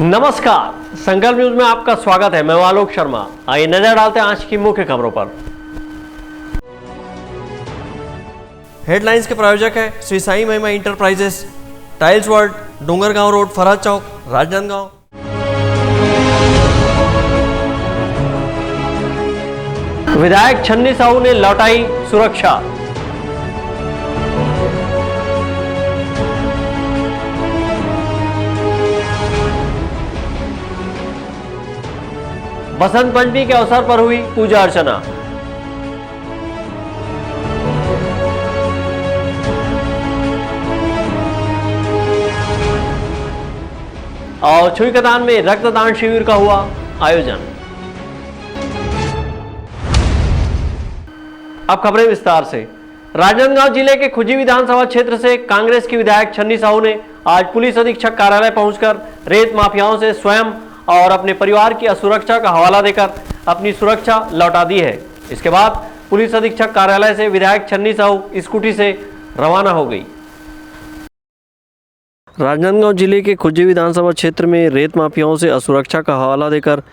नमस्कार, संकल्प न्यूज में आपका स्वागत है। मैं आलोक शर्मा। आइए नजर डालते हैं आज की मुख्य खबरों पर। हेडलाइंस के प्रायोजक है Shri Sai Mahima enterprises, tiles world, Dongargaon road, Farhad Chowk, Rajnandgaon. विधायक छन्नी साहू ने लौटाई सुरक्षा। बसंत पंचमी के अवसर पर हुई पूजा अर्चना। और छुईकतान में रक्तदान शिविर का हुआ आयोजन। अब खबरें विस्तार से। राजनांदगांव जिले के खुजी विधानसभा क्षेत्र से कांग्रेस की विधायक छन्नी साहू ने आज पुलिस अधीक्षक कार्यालय पहुंचकर रेत माफियाओं से स्वयं और अपने परिवार की असुरक्षा का हवाला देकर अपनी सुरक्षा लौटा दी है। इसके बाद पुलिस अधीक्षक कार्यालय से विधायक छन्नी साहू स्कूटी से रवाना हो गई। राजनांदगांव जिले के खुजी विधानसभा क्षेत्र में रेत माफियाओं से असुरक्षा का हवाला देकर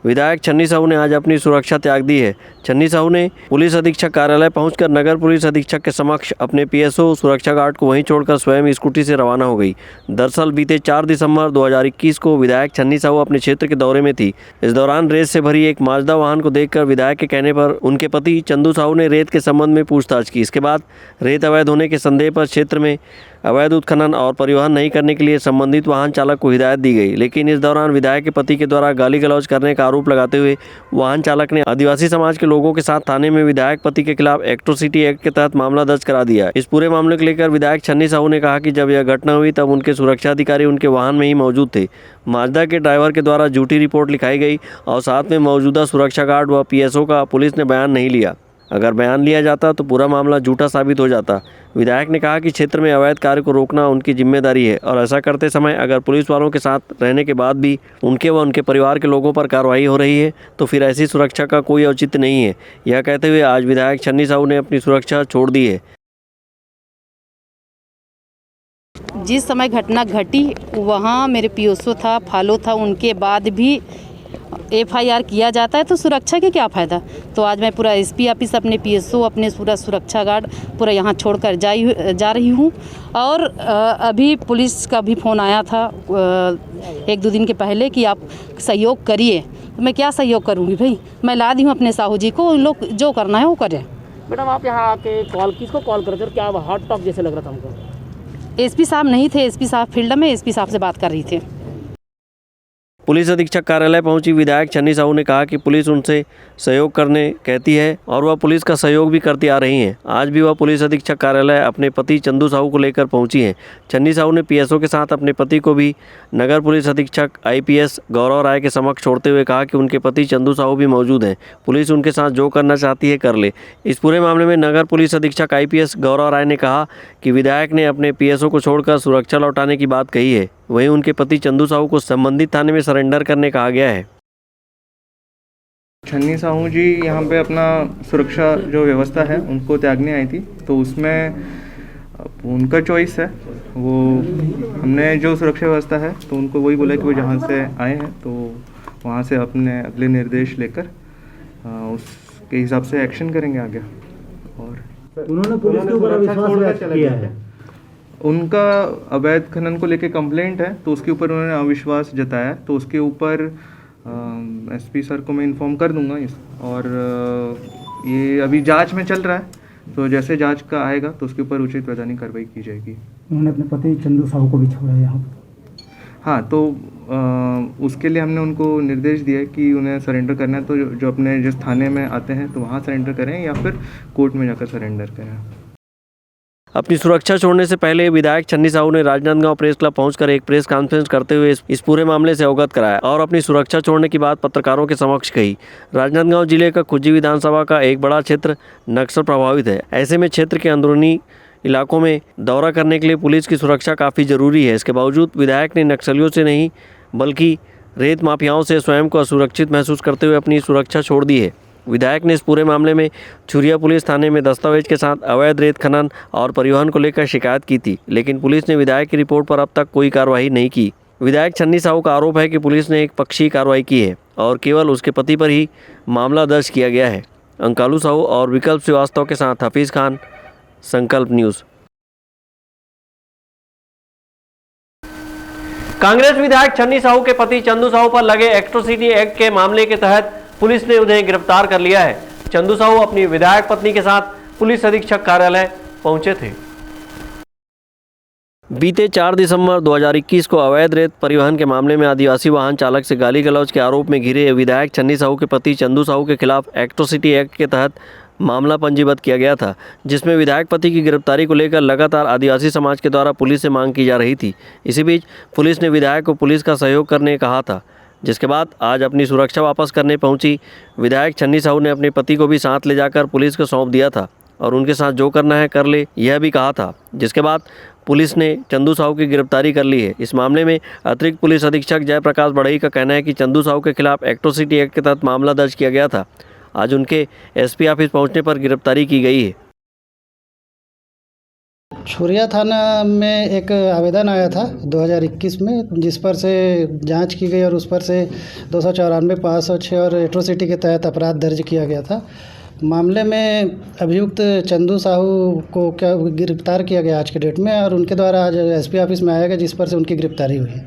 विधायक छन्नी साहू ने आज अपनी सुरक्षा त्याग दी है। छन्नी साहू ने पुलिस अधीक्षक कार्यालय पहुंचकर नगर पुलिस अधीक्षक के समक्ष अपने पीएसओ सुरक्षा गार्ड को वहीं छोड़कर स्वयं स्कूटी से रवाना हो गई। दरअसल बीते 4 दिसंबर 2021 को विधायक छन्नी साहू अपने क्षेत्र के दौरे में थी। इस दौरान रेत से भरी एक माजदा वाहन को देखकर विधायक के कहने पर उनके पति चंदू साहू ने रेत के संबंध में पूछताछ की। इसके बाद रेत अवैध होने के संदेह पर क्षेत्र में अवैध उत्खनन और परिवहन नहीं करने के लिए संबंधित वाहन चालक को हिदायत दी गई। लेकिन इस दौरान विधायक के पति के द्वारा गाली गलौज करने का आरोप लगाते हुए वाहन चालक ने आदिवासी समाज के लोगों के साथ थाने में विधायक पति के खिलाफ एट्रोसिटी एक्ट के तहत मामला दर्ज करा दिया। इस पूरे मामले को लेकर विधायक छन्नी साहू ने कहा कि जब यह घटना हुई तब उनके सुरक्षा अधिकारी उनके वाहन में ही मौजूद थे। माजदा के ड्राइवर के द्वारा झूठी रिपोर्ट लिखाई गई और साथ में मौजूदा सुरक्षा गार्ड व पीएसओ का पुलिस ने बयान नहीं लिया। अगर बयान लिया जाता तो पूरा मामला झूठा साबित हो जाता। विधायक ने कहा कि क्षेत्र में अवैध कार्य को रोकना उनकी जिम्मेदारी है और ऐसा करते समय अगर पुलिस वालों के साथ रहने के बाद भी उनके व उनके परिवार के लोगों पर कार्रवाई हो रही है तो फिर ऐसी सुरक्षा का कोई औचित्य नहीं है। यह कहते हुए आज विधायक छन्नी साहू ने अपनी सुरक्षा छोड़ दी है। जिस समय घटना घटी वहाँ मेरे पीएसओ था, फॉलो था, उनके बाद भी एफआईआर किया जाता है तो सुरक्षा के क्या फ़ायदा। तो आज मैं पूरा एसपी ऑफिस, अपने पीएसओ, अपने पूरा सुरक्षा गार्ड पूरा यहाँ छोड़कर जा रही हूँ। और अभी पुलिस का भी फ़ोन आया था 1-2 दिन के पहले कि आप सहयोग करिए। तो मैं क्या सहयोग करूँगी भाई, मैं ला दी हूँ अपने साहू जी को, उन लोग जो करना है वो करें। मैडम आप यहाँ आके किसको कॉल करते हो? क्या हॉट टॉक जैसे लग रहा था हमको? एसपी साहब नहीं थे, एसपी साहब फील्ड में एसपी साहब से बात कर रही थी। पुलिस अधीक्षक कार्यालय पहुंची विधायक छन्नी साहू ने कहा कि पुलिस उनसे सहयोग करने कहती है और वह पुलिस का सहयोग भी करती आ रही हैं। आज भी वह पुलिस अधीक्षक कार्यालय अपने पति चंदू साहू को लेकर पहुंची हैं। छन्नी साहू ने पीएसओ के साथ अपने पति को भी नगर पुलिस अधीक्षक आईपीएस गौरव राय के समक्ष छोड़ते हुए कहा कि उनके पति चंदू साहू भी मौजूद हैं। पुलिस उनके साथ जो करना चाहती है कर ले। इस पूरे मामले में नगर पुलिस अधीक्षक आईपीएस गौरव राय ने कहा कि विधायक ने अपने पीएसओ को छोड़कर सुरक्षा लौटाने की बात कही है। वहीं उनके पति चंदू साहू को संबंधित थाने में सरेंडर करने कहा गया है। छन्नी साहू जी यहाँ पे अपना सुरक्षा जो व्यवस्था है उनको त्यागने आई थी, तो उसमें उनका चॉइस है। वो हमने जो सुरक्षा व्यवस्था है तो उनको वही बोला कि वो जहाँ से आए हैं तो वहाँ से अपने अगले निर्देश लेकर उसके हिसाब से एक्शन करेंगे आगे। और उन्होंने पुलिस के ऊपर विश्वास व्यक्त किया है। उनका अवैध खनन को लेके कंप्लेंट है तो उसके ऊपर उन्होंने अविश्वास जताया, तो उसके ऊपर एसपी सर को मैं इन्फॉर्म कर दूंगा। और ये अभी जांच में चल रहा है, तो जैसे जांच का आएगा तो उसके ऊपर उचित वैधानिक कार्रवाई की जाएगी। उन्होंने अपने पति चंदू साहू को भी छोड़ा यहाँ। हाँ, तो उसके लिए हमने उनको निर्देश दिया है कि उन्हें सरेंडर करना है तो जो अपने जिस थाने में आते हैं तो वहाँ सरेंडर करें या फिर कोर्ट में जाकर सरेंडर करें। अपनी सुरक्षा छोड़ने से पहले विधायक छन्नी साहू ने राजनांदगांव प्रेस क्लब पहुंचकर एक प्रेस कॉन्फ्रेंस करते हुए इस पूरे मामले से अवगत कराया और अपनी सुरक्षा छोड़ने की बात पत्रकारों के समक्ष कही। राजनांदगांव जिले का खुजी विधानसभा का एक बड़ा क्षेत्र नक्सल प्रभावित है। ऐसे में क्षेत्र के अंदरूनी इलाकों में दौरा करने के लिए पुलिस की सुरक्षा काफ़ी ज़रूरी है। इसके बावजूद विधायक ने नक्सलियों से नहीं बल्कि रेत माफियाओं से स्वयं को असुरक्षित महसूस करते हुए अपनी सुरक्षा छोड़ दी है। विधायक ने इस पूरे मामले में छुरिया पुलिस थाने में दस्तावेज के साथ अवैध रेत खनन और परिवहन को लेकर शिकायत की थी, लेकिन पुलिस ने विधायक की रिपोर्ट पर अब तक कोई कार्रवाई नहीं की। विधायक छन्नी साहू का आरोप है कि पुलिस ने एक पक्षीय कार्रवाई की है और केवल उसके पति पर ही मामला दर्ज किया गया है। अंकालू साहू और विकल्प श्रीवास्तव के साथ हफीज़ खान, संकल्प न्यूज़। कांग्रेस विधायक छन्नी साहू के पति चंदू साहू पर लगे एट्रोसिटी एक्ट के मामले के तहत पुलिस ने उन्हें गिरफ्तार कर लिया है। चंदू साहू अपनी विधायक पत्नी के साथ पुलिस अधीक्षक कार्यालय पहुंचे थे। बीते 4 दिसंबर 2021 को अवैध रेत परिवहन के मामले में आदिवासी वाहन चालक से गाली गलौज के आरोप में घिरे विधायक छन्नी साहू के पति चंदू साहू के खिलाफ एट्रोसिटी एक्ट के तहत मामला पंजीबद्ध किया गया था, जिसमें विधायक पति की गिरफ्तारी को लेकर लगातार आदिवासी समाज के द्वारा पुलिस से मांग की जा रही थी। इसी बीच पुलिस ने विधायक को पुलिस का सहयोग करने कहा था, जिसके बाद आज अपनी सुरक्षा वापस करने पहुंची विधायक छन्नी साहू ने अपने पति को भी साथ ले जाकर पुलिस को सौंप दिया था और उनके साथ जो करना है कर ले, यह भी कहा था, जिसके बाद पुलिस ने चंदू साहू की गिरफ्तारी कर ली है। इस मामले में अतिरिक्त पुलिस अधीक्षक जयप्रकाश बढ़ई का कहना है कि चंदू साहू के खिलाफ एट्रोसिटी एक्ट के तहत मामला दर्ज किया गया था। आज उनके एसपी ऑफिस पहुंचने पर गिरफ्तारी की गई है। छुरिया थाना में एक आवेदन आया था 2021 में, जिस पर से जांच की गई और उस पर से 294, 506 और एट्रोसिटी के तहत अपराध दर्ज किया गया था। मामले में अभियुक्त चंदू साहू को गिरफ्तार किया गया आज के डेट में और उनके द्वारा आज एसपी ऑफिस में आया गया, जिस पर से उनकी गिरफ्तारी हुई।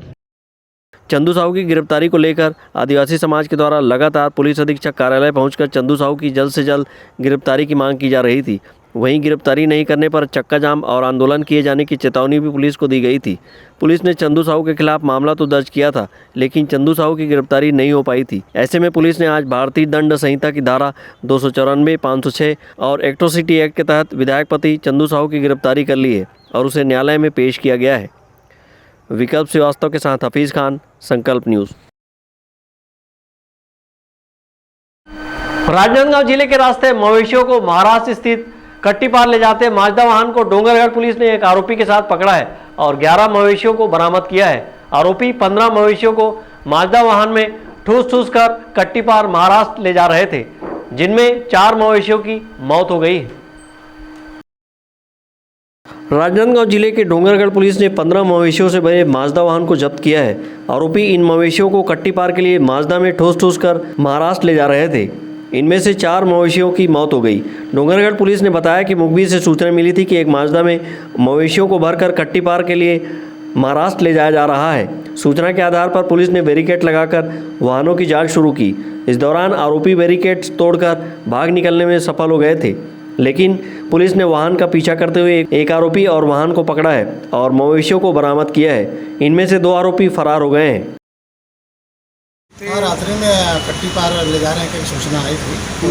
चंदू साहू की गिरफ्तारी को लेकर आदिवासी समाज के द्वारा लगातार पुलिस अधीक्षक कार्यालय पहुंचकर चंदू साहू की जल्द से जल्द गिरफ्तारी की मांग की जा रही थी। वहीं गिरफ्तारी नहीं करने पर चक्का जाम और आंदोलन किए जाने की चेतावनी भी पुलिस को दी गई थी। पुलिस ने चंदू साहू के खिलाफ मामला तो दर्ज किया था, लेकिन चंदू साहू की गिरफ्तारी नहीं हो पाई थी। ऐसे में पुलिस ने आज भारतीय दंड संहिता की धारा 294, 506 और एट्रोसिटी एक्ट के तहत विधायक पति चंदू साहू की गिरफ्तारी कर ली है और उसे न्यायालय में पेश किया गया है। विकल्प श्रीवास्तव के साथ हफीज़ खान, संकल्प न्यूज़। राजनांदगांव जिले के रास्ते मवेशियों को महाराष्ट्र स्थित कट्टीपार ले जाते माजदा वाहन को डोंगरगढ़ पुलिस ने एक आरोपी के साथ पकड़ा है और 11 मवेशियों को बरामद किया है। आरोपी 15 मवेशियों को माजदा वाहन में ठूस कर कट्टीपार महाराष्ट्र ले जा रहे थे, जिनमें 4 मवेशियों की मौत हो गई है। राजनांदगांव जिले के डोंगरगढ़ पुलिस ने 15 मवेशियों से भरे माजदा वाहन को जब्त किया है। आरोपी इन मवेशियों को कट्टीपार के लिए माजदा में ठूस कर महाराष्ट्र ले जा रहे थे। इनमें से 4 मवेशियों की मौत हो गई। डोंगरगढ़ पुलिस ने बताया कि मुखबिर से सूचना मिली थी कि एक माजदा में मवेशियों को भरकर कट्टीपार के लिए महाराष्ट्र ले जाया जा रहा है। सूचना के आधार पर पुलिस ने बैरिकेड लगाकर वाहनों की जांच शुरू की। इस दौरान आरोपी बैरिकेड तोड़कर भाग निकलने में सफल हो गए थे, लेकिन पुलिस ने वाहन का पीछा करते हुए एक आरोपी और वाहन को पकड़ा है और मवेशियों को बरामद किया है। इनमें से 2 आरोपी फरार हो गए हैं। और रात्रि में कट्टीपार ले जा रहे हैं की सूचना आई थी, तो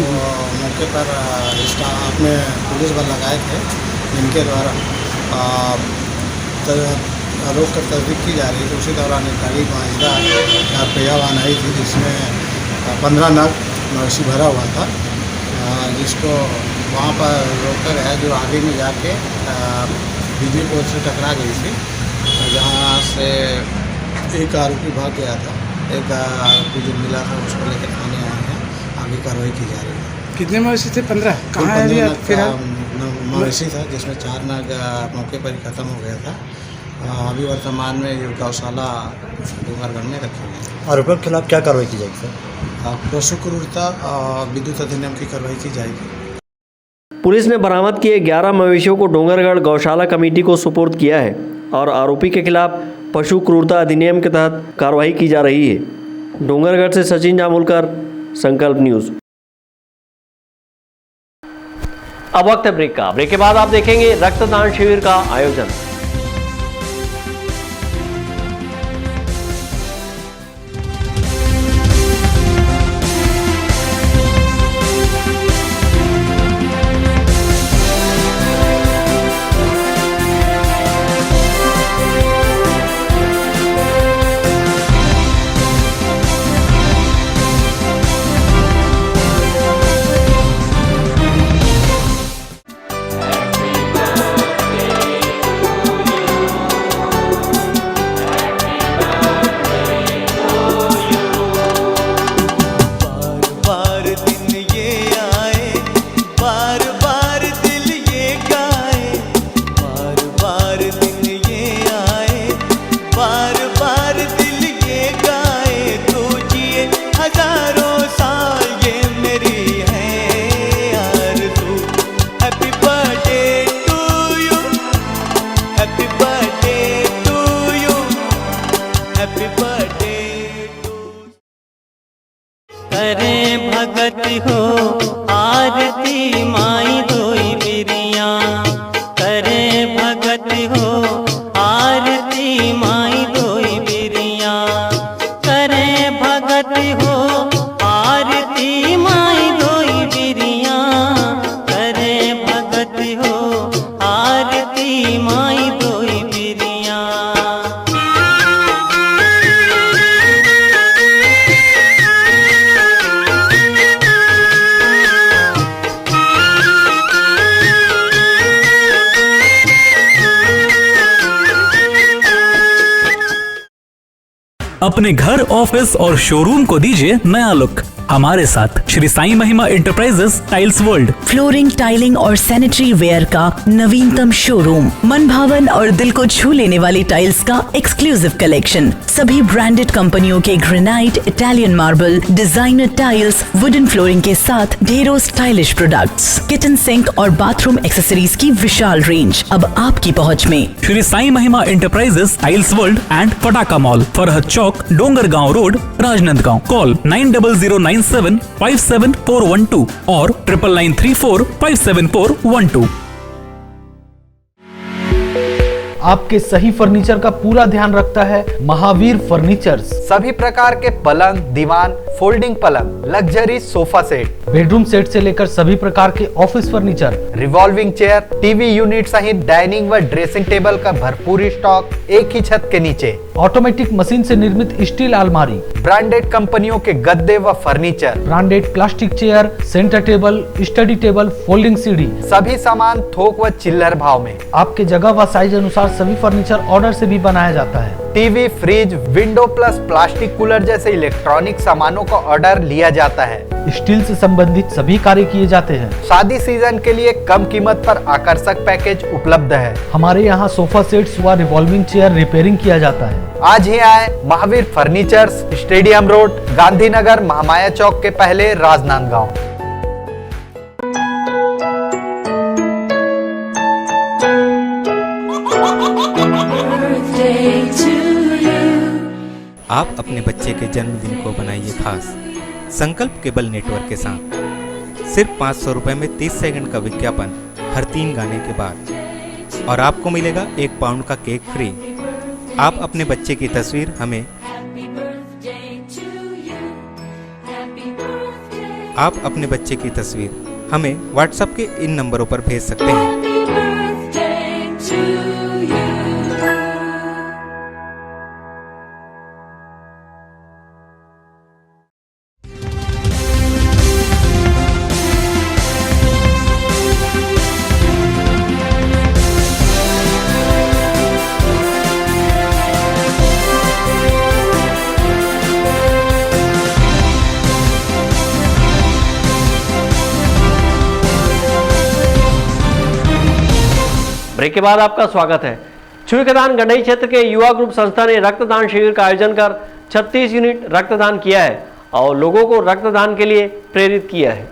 मौके पर स्टाफ में पुलिस बल लगाए थे, जिनके द्वारा रोक कर तस्दीक की जा रही थी। उसी दौरान एक गाड़ी माजदा पहिया वाहन आई थी, जिसमें 15 नग मवेशी भरा हुआ था, जिसको वहाँ पर रोक कर है जो आगे में जाके बिजली पोल से टकरा गई थी, जहाँ से एक आरोपी भाग गया था। एक आरोपी जो मिला था उसको लेकर थाने आए हैं, आगे कार्रवाई की जा रही है। कितने मवेशी थे? 15। कहाँ है अभी फिलहाल? मवेशी था, जिसमें 4 नग मौके पर ही खत्म हो गया था। अभी वर्तमान में ये गौशाला डोंगरगढ़ में रखे हुए हैं। आरोपियों के खिलाफ क्या कार्रवाई की जाएगी सर? पशु क्रूरता विद्युत अधिनियम की कार्रवाई की जाएगी। पुलिस ने बरामद किए 11 मवेशियों को डोंगरगढ़ गौशाला कमेटी को सुपुर्द किया है और आरोपी के खिलाफ पशु क्रूरता अधिनियम के तहत कार्रवाई की जा रही है। डोंगरगढ़ से सचिन जामुलकर, संकल्प न्यूज़। अब वक्त है ब्रेक का। ब्रेक के बाद आप देखेंगे रक्तदान शिविर का आयोजन। अपने घर, ऑफिस और शोरूम को दीजिए नया लुक हमारे साथ श्री साईं महिमा enterprises tiles world. Flooring, tiling और सैनिटरी वेयर का नवीनतम शोरूम, मन भावन और दिल को छू लेने वाली टाइल्स का एक्सक्लूसिव कलेक्शन, सभी ब्रांडेड कंपनियों के granite, Italian marble, designer tiles, wooden flooring के साथ ढेरों स्टाइलिश प्रोडक्ट्स, किचन सिंक और बाथरूम एक्सेसरीज की विशाल रेंज अब आपकी पहुंच में। श्री साईं महिमा एंटरप्राइजेस टाइल्स वर्ल्ड एंड फटाका मॉल, फरहद चौक, डोंगरगांव रोड, राजनांदगांव। कॉल 9009757412 और 9993457412। आपके सही फर्नीचर का पूरा ध्यान रखता है महावीर फर्नीचर्स। सभी प्रकार के पलंग, दीवान, फोल्डिंग पलंग, luxury sofa set, bedroom set से लेकर सभी प्रकार के office furniture, revolving chair, TV unit सहित डाइनिंग व ड्रेसिंग टेबल का भरपूर स्टॉक एक ही छत के नीचे। ऑटोमेटिक मशीन से निर्मित स्टील अलमारी, ब्रांडेड कंपनियों के गद्दे व furniture, branded plastic chair, centre table, study table, folding सीढ़ी, सभी सामान थोक व चिल्लर भाव में। आपके जगह व साइज अनुसार सभी फर्नीचर ऑर्डर से भी बनाया जाता है। TV, fridge, window plus plastic cooler जैसे इलेक्ट्रॉनिक सामानों का ऑर्डर लिया जाता है। स्टील से संबंधित सभी कार्य किए जाते हैं। शादी सीजन के लिए कम कीमत पर आकर्षक पैकेज उपलब्ध है। हमारे यहाँ सोफा सेट्स व रिवॉल्विंग चेयर रिपेयरिंग किया जाता है। आज ही आए Mahavir furnitures, stadium road, Gandhinagar, Mahamaya Chowk के पहले, राजनांदगांव। आप अपने बच्चे के जन्मदिन को बनाइए खास संकल्प केबल नेटवर्क के साथ। सिर्फ 500 रुपए में 30 सेकंड का विज्ञापन हर 3 गाने के बाद, और आपको मिलेगा 1 पाउंड का केक फ्री। आप अपने बच्चे की तस्वीर हमें व्हाट्सएप के इन नंबरों पर भेज सकते हैं। ब्रेक के बाद आपका स्वागत है। छुईखदान गंडई क्षेत्र के युवा ग्रुप संस्था ने रक्तदान शिविर का आयोजन कर 36 यूनिट रक्तदान किया है और लोगों को रक्तदान के लिए प्रेरित किया है।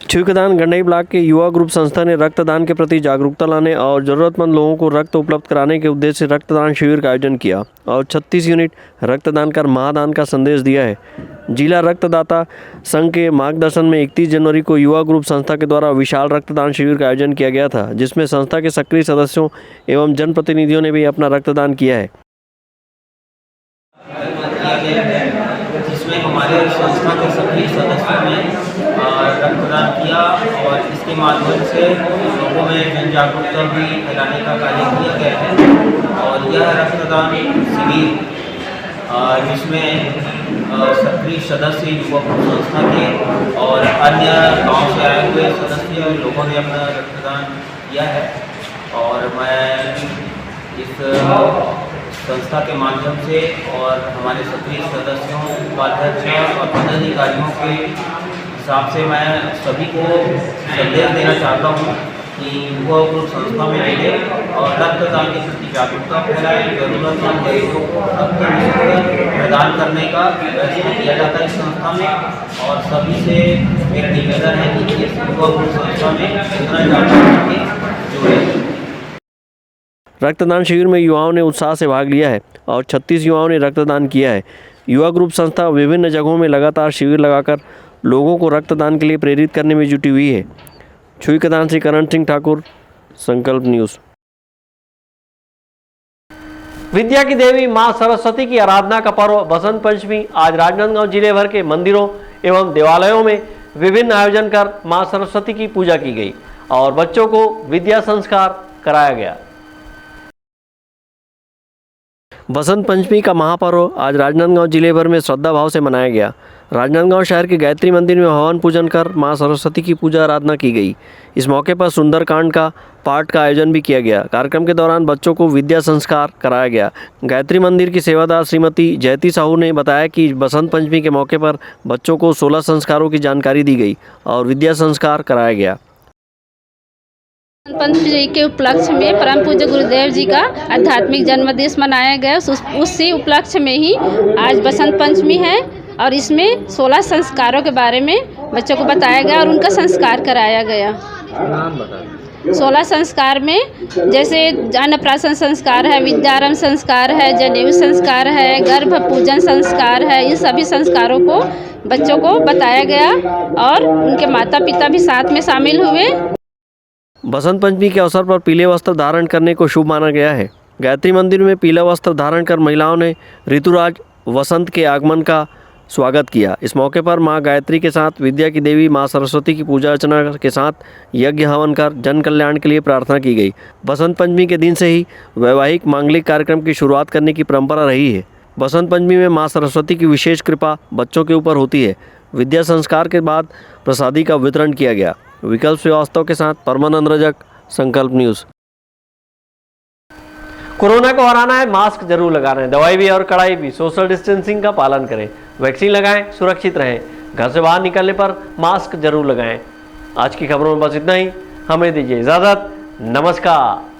छुईखदान गंडई ब्लॉक के युवा ग्रुप संस्था ने रक्तदान के प्रति जागरूकता लाने और जरूरतमंद लोगों को रक्त उपलब्ध कराने के उद्देश्य से रक्तदान शिविर का आयोजन किया और 36 यूनिट रक्तदान कर महादान का संदेश दिया है। जिला रक्तदाता संघ के मार्गदर्शन में 31 जनवरी को युवा ग्रुप संस्था के द्वारा विशाल रक्तदान शिविर का आयोजन किया गया था, जिसमें संस्था के सक्रिय सदस्यों एवं जनप्रतिनिधियों ने भी अपना रक्तदान किया है। जिसमें हमारे संस्था के सक्रिय सदस्यों ने रक्तदान किया और इसके माध्यम से लोगों में जन जागरूकता भी फैलाने का कार्य किया गया है। और यह रक्तदान शिविर जिसमें सक्रिय सदस्य युवा ग्रुप संस्था के और अन्य गांव से आए हुए सदस्य लोगों ने अपना रक्तदान किया है। और मैं इस संस्था के माध्यम से और हमारे सक्रिय सदस्यों, उपाध्यक्ष और पदाधिकारियों के हिसाब से मैं सभी को संदेश देना चाहता हूँ कि युवा ग्रुप संस्था में जुड़े और रक्तदान के प्रति जागरूकता फैलाएं। जरूरतमंद गरीबों को रक्त प्रदान करने का प्रयत्न किया जाता है इस संस्था में, और सभी से मेरा निवेदन है कि इस युवा ग्रुप संस्था में जितना जागरूकता जुड़े। रक्तदान शिविर में युवाओं ने उत्साह से भाग लिया है और 36 युवाओं ने रक्तदान किया है। युवा ग्रुप संस्था विभिन्न जगहों में लगातार शिविर लगाकर लोगों को रक्तदान के लिए प्रेरित करने में जुटी हुई है। छुईखदान से करण सिंह ठाकुर, संकल्प न्यूज़। विद्या की देवी मां सरस्वती की आराधना का पर्व बसंत पंचमी आज राजनांदगांव जिले भर के मंदिरों एवं देवालयों में विभिन्न आयोजन कर मां सरस्वती की पूजा की गई और बच्चों को विद्या संस्कार कराया गया। बसंत पंचमी का महापर्व आज राजनांदगांव जिले भर में श्रद्धा भाव से मनाया गया। राजनांदगांव शहर के गायत्री मंदिर में हवन पूजन कर मां सरस्वती की पूजा आराधना की गई। इस मौके पर सुंदरकांड का पाठ का आयोजन भी किया गया। कार्यक्रम के दौरान बच्चों को विद्या संस्कार कराया गया। गायत्री मंदिर की सेवादार श्रीमती जयती साहू ने बताया कि बसंत पंचमी के मौके पर बच्चों को 16 संस्कारों की जानकारी दी गई और विद्या संस्कार कराया गया। पंचमी के उपलक्ष्य में परम पूज्य गुरुदेव जी का आध्यात्मिक जन्म दिवस मनाया गया। उसी उपलक्ष्य में ही आज बसंत पंचमी है और इसमें 16 संस्कारों के बारे में बच्चों को बताया गया और उनका संस्कार कराया गया। 16 संस्कार में जैसे अन्नप्राशन संस्कार है, विद्यारंभ संस्कार है, जनेऊ संस्कार है, गर्भ पूजन संस्कार है। इन सभी संस्कारों को बच्चों को बताया गया और उनके माता पिता भी साथ में शामिल हुए। बसंत पंचमी के अवसर पर पीले वस्त्र धारण करने को शुभ माना गया है। गायत्री मंदिर में पीला वस्त्र धारण कर महिलाओं ने ऋतुराज वसंत के आगमन का स्वागत किया। इस मौके पर मां गायत्री के साथ विद्या की देवी मां सरस्वती की पूजा अर्चना के साथ यज्ञ हवन कर जन कल्याण के लिए प्रार्थना की गई। बसंत पंचमी के दिन से ही वैवाहिक मांगलिक कार्यक्रम की शुरुआत करने की परंपरा रही है। बसंत पंचमी में मां सरस्वती की विशेष कृपा बच्चों के ऊपर होती है। विद्या संस्कार के बाद प्रसादी का वितरण किया गया। विकल्प श्रीवास्तव के साथ परमानंद रजक, संकल्प न्यूज़। कोरोना को हराना है, मास्क जरूर लगाना है, दवाई भी और कड़ाई भी, सोशल डिस्टेंसिंग का पालन करें, वैक्सीन लगाएं, सुरक्षित रहें, घर से बाहर निकलने पर मास्क जरूर लगाएं। आज की खबरों में बस इतना ही। हमें दीजिए इजाज़त। नमस्कार।